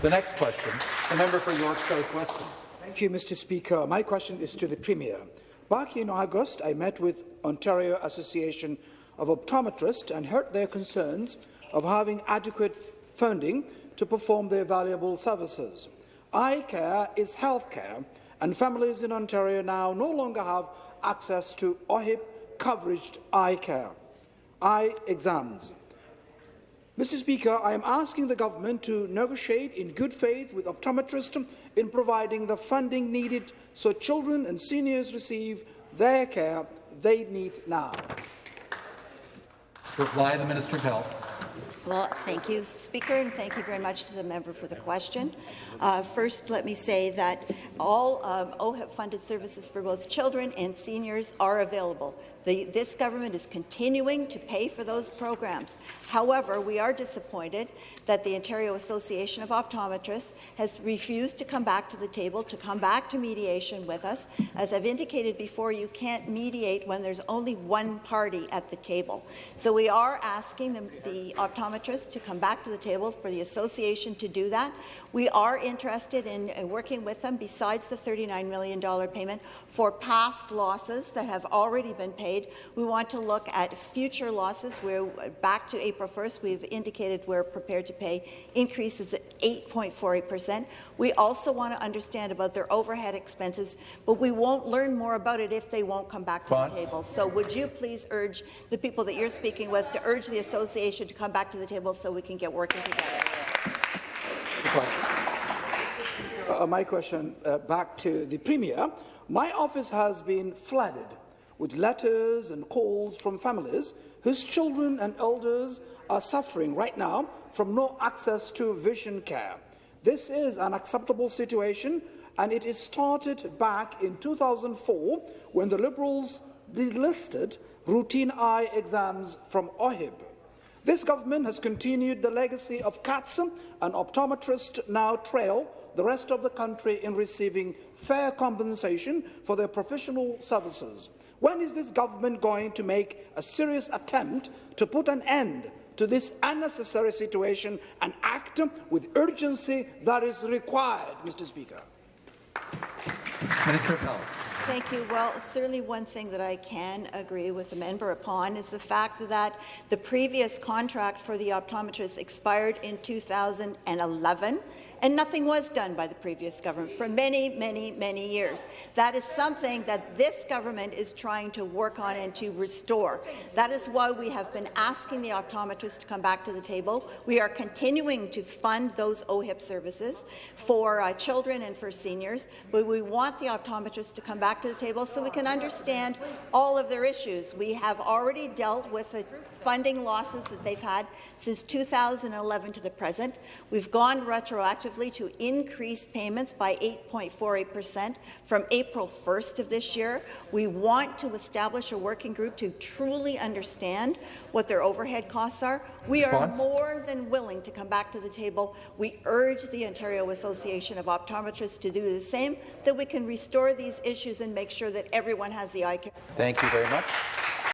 The next question, the member for York South Weston. Thank you, Mr. Speaker. My question is to the Premier. Back in August, I met with Ontario Association of Optometrists and heard their concerns of having adequate funding to perform their valuable services. Eye care is health care, and families in Ontario now no longer have access to OHIP-coveraged eye care, eye exams. Mr. Speaker, I am asking the government to negotiate in good faith with optometrists in providing the funding needed so children and seniors receive their care they need now. To reply, the Minister of Health. Well, thank you, Speaker, and thank you very much to the member for the question. First, let me say that all OHIP-funded services for both children and seniors are available. This government is continuing to pay for those programs. However, we are disappointed that the Ontario Association of Optometrists has refused to come back to the table, to come back to mediation with us. As I've indicated before, you can't mediate when there's only one party at the table. So we are asking the optometrists to come back to the table for the association to do that. We are interested in working with them, besides the $39 million payment, for past losses that have already been paid. We want to look at future losses. We're back to April 1st. We've indicated we're prepared to pay increases at 8.48%. We also want to understand about their overhead expenses, but we won't learn more about it if they won't come back to the table. So would you please urge the people that you're speaking with to urge the association to come back to the table so we can get working together? My question back to the Premier. My office has been flooded with letters and calls from families whose children and elders are suffering right now from no access to vision care. This is an unacceptable situation, and it is started back in 2004 when the Liberals delisted routine eye exams from OHIP. This government has continued the legacy of CATS, and optometrists now trail the rest of the country in receiving fair compensation for their professional services. When is this government going to make a serious attempt to put an end to this unnecessary situation and act with urgency that is required, Mr. Speaker? Minister of Health. Thank you. Well, certainly one thing that I can agree with the member upon is the fact that the previous contract for the optometrists expired in 2011. And nothing was done by the previous government for many, many, many years. That is something that this government is trying to work on and to restore. That is why we have been asking the optometrists to come back to the table. We are continuing to fund those OHIP services for children and for seniors, but we want the optometrists to come back to the table so we can understand all of their issues. We have already dealt with the funding losses that they've had since 2011 to the present. We've gone retroactively to increase payments by 8.48% from April 1st of this year. We want to establish a working group to truly understand what their overhead costs are. We are more than willing to come back to the table. We urge the Ontario Association of Optometrists to do the same, that we can restore these issues and make sure that everyone has the eye care. Thank you very much.